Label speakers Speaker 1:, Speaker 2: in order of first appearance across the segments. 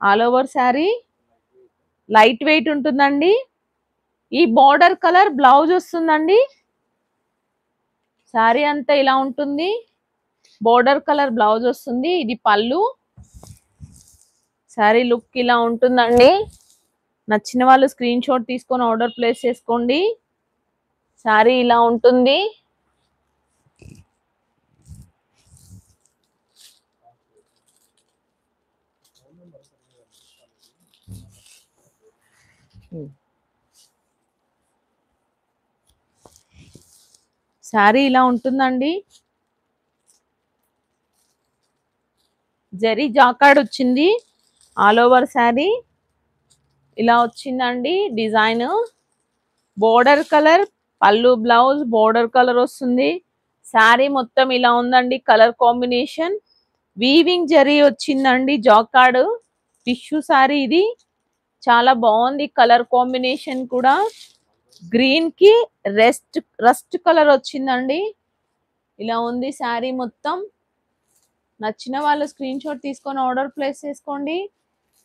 Speaker 1: All over sari light weight ఉంటుందండి. ఈ border colour blouse వస్తుందండి. శారీ అంతా ఇలా ఉంటుంది. బార్డర్ కలర్ బ్లౌజ్ వస్తుంది. ఇది పళ్ళు. శారీ లుక్ ఇలా ఉంటుందండి. నచ్చిన వాళ్ళు స్క్రీన్ షాట్ తీసుకొని ఆర్డర్ ప్లేస్ చేసుకోండి. శారీ ఇలా ఉంటుంది. శారీ ఇలా ఉంటుందండి. జరీ జాకార్డ్ వచ్చింది. ఆల్ ఓవర్ శారీ ఇలా వచ్చిందండి. డిజైన్ బోర్డర్ కలర్ పళ్ళు బ్లౌజ్ బోర్డర్ కలర్ వస్తుంది. శారీ మొత్తం ఇలా ఉందండి. కలర్ కాంబినేషన్ వీవింగ్ జరీ వచ్చిందండి. జాకార్డ్ టిష్యూ శారీ ఇది చాలా బాగుంది. కలర్ కాంబినేషన్ కూడా గ్రీన్ కి రస్ట్ కలర్ వచ్చిందండి. ఇలా ఉంది శారీ మొత్తం. నచ్చిన వాళ్ళు స్క్రీన్ షాట్ తీసుకొని ఆర్డర్ ప్లేస్ చేసుకోండి.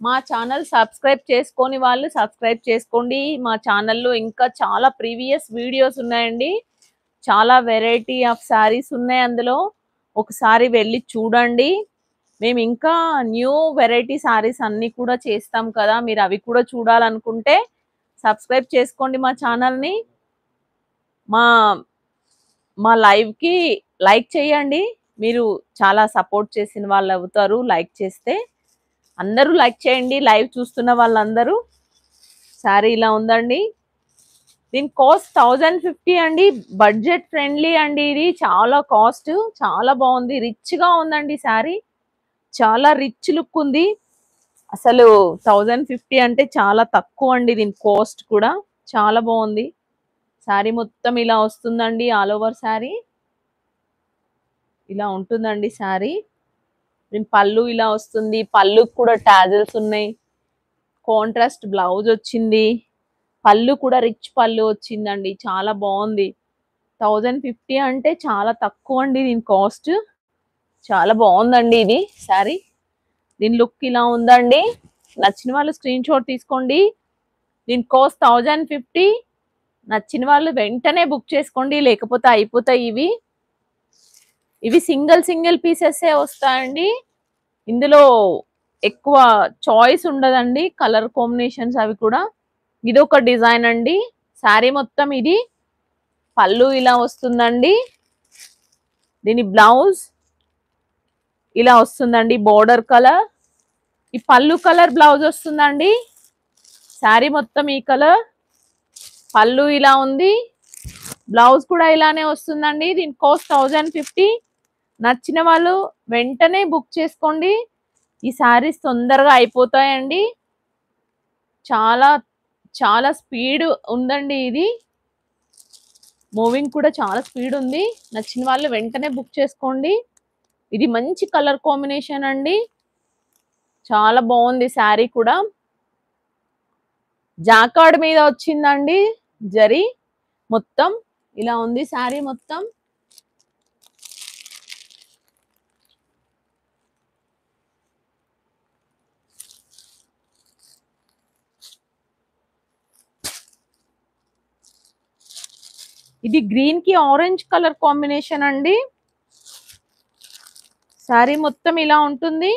Speaker 1: మా ఛానల్ సబ్స్క్రైబ్ చేసుకొని వాళ్ళు సబ్స్క్రైబ్ చేసుకోండి. మా ఛానల్లో ఇంకా చాలా ప్రీవియస్ వీడియోస్ ఉన్నాయండి. చాలా వెరైటీ ఆఫ్ శారీస్ ఉన్నాయి అందులో. ఒకసారి వెళ్ళి చూడండి. మేము ఇంకా న్యూ వెరైటీ శారీస్ అన్నీ కూడా చేస్తాం కదా. మీరు అవి కూడా చూడాలనుకుంటే సబ్స్క్రైబ్ చేసుకోండి మా ఛానల్ని. మా మా లైవ్కి లైక్ చేయండి. మీరు చాలా సపోర్ట్ చేసిన వాళ్ళు అవుతారు లైక్ చేస్తే. అందరూ లైక్ చేయండి లైవ్ చూస్తున్న వాళ్ళందరూ. శారీ ఇలా ఉందండి. దీని కాస్ట్ 1050 అండి. బడ్జెట్ ఫ్రెండ్లీ అండి. ఇది చాలా కాస్ట్ చాలా బాగుంది. రిచ్గా ఉందండి శారీ. చాలా రిచ్ లుక్ ఉంది. అసలు 1050 అంటే చాలా తక్కువ అండి. దీని కాస్ట్ కూడా చాలా బాగుంది. శారీ మొత్తం ఇలా వస్తుందండి. ఆల్ ఓవర్ శారీ ఇలా ఉంటుందండి. శారీ దీని పళ్ళు ఇలా వస్తుంది. పళ్ళుకి కూడా టాజిల్స్ ఉన్నాయి. కాంట్రాస్ట్ బ్లౌజ్ వచ్చింది. పళ్ళు కూడా రిచ్ పళ్ళు వచ్చిందండి. చాలా బాగుంది. 1050 అంటే చాలా తక్కువ అండి. దీని కాస్ట్ చాలా బాగుందండి. ఇది శారీ దీని లుక్ ఇలా ఉందండి. నచ్చిన వాళ్ళు స్క్రీన్ షాట్ తీసుకోండి. దీని కాస్ట్ 1050. నచ్చిన వాళ్ళు వెంటనే బుక్ చేసుకోండి లేకపోతే అయిపోతాయి. ఇవి సింగిల్ పీసెస్ వస్తాయండి. ఇందులో ఎక్కువ చాయిస్ ఉండదండి. కలర్ కాంబినేషన్స్ అవి కూడా. ఇది ఒక డిజైన్ అండి. శారీ మొత్తం ఇది పళ్ళు ఇలా వస్తుందండి. దీని బ్లౌజ్ ఇలా వస్తుందండి. బోర్డర్ కలర్ ఈ పళ్ళు కలర్ బ్లౌజ్ వస్తుందండి. శారీ మొత్తం ఈ కలర్ పళ్ళు ఇలా ఉంది. బ్లౌజ్ కూడా ఇలానే వస్తుందండి. దీని కాస్ట్ 1050. నచ్చిన వాళ్ళు వెంటనే బుక్ చేసుకోండి. ఈ శారీస్ తొందరగా అయిపోతాయండి. చాలా చాలా స్పీడ్ ఉందండి. ఇది మూవింగ్ కూడా చాలా స్పీడ్ ఉంది. నచ్చిన వాళ్ళు వెంటనే బుక్ చేసుకోండి. ఇది మంచి కలర్ కాంబినేషన్ అండి. చాలా బాగుంది. శారీ కూడా జాకార్డ్ మీద వచ్చిందండి. జరీ మొత్తం ఇలా ఉంది. శారీ మొత్తం ఇది గ్రీన్ కి ఆరెంజ్ కలర్ కాంబినేషన్ అండి. శారీ మొత్తం ఇలా ఉంటుంది.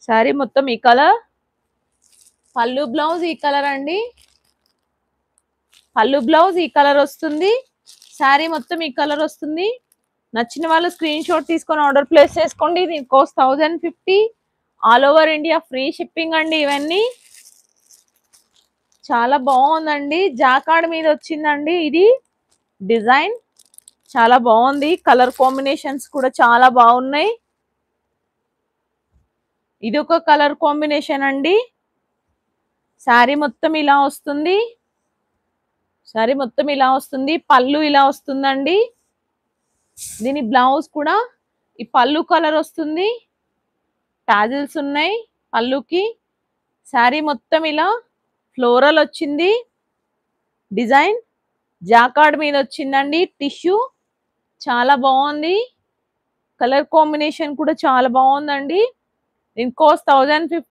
Speaker 1: శారీ మొత్తం ఈ కలర్ పళ్ళు బ్లౌజ్ ఈ కలర్ అండి. పళ్ళు బ్లౌజ్ ఈ కలర్ వస్తుంది. శారీ మొత్తం ఈ కలర్ వస్తుంది. నచ్చిన వాళ్ళు స్క్రీన్ షాట్ తీసుకొని ఆర్డర్ ప్లేస్ చేసుకోండి. దీని cost 1050. All over India free shipping అండి. ఇవన్నీ చాలా బాగుందండి. జాకార్డ్ మీద వచ్చిందండి. ఇది డిజైన్ చాలా బాగుంది. కలర్ కాంబినేషన్స్ కూడా చాలా బాగున్నాయి. ఇది ఒక కలర్ కాంబినేషన్ అండి. శారీ మొత్తం ఇలా వస్తుంది. శారీ మొత్తం ఇలా వస్తుంది. పళ్ళు ఇలా వస్తుందండి. దీని బ్లౌజ్ కూడా ఈ పళ్ళు కలర్ వస్తుంది. టాజిల్స్ ఉన్నాయి పళ్ళుకి. శారీ మొత్తం ఇలా ఫ్లోరల్ వచ్చింది. డిజైన్ జాకార్డ్ మీద వచ్చిందండి. టిష్యూ చాలా బాగుంది. కలర్ కాంబినేషన్ కూడా చాలా బాగుందండి. దీని కాస్ట్ 1050.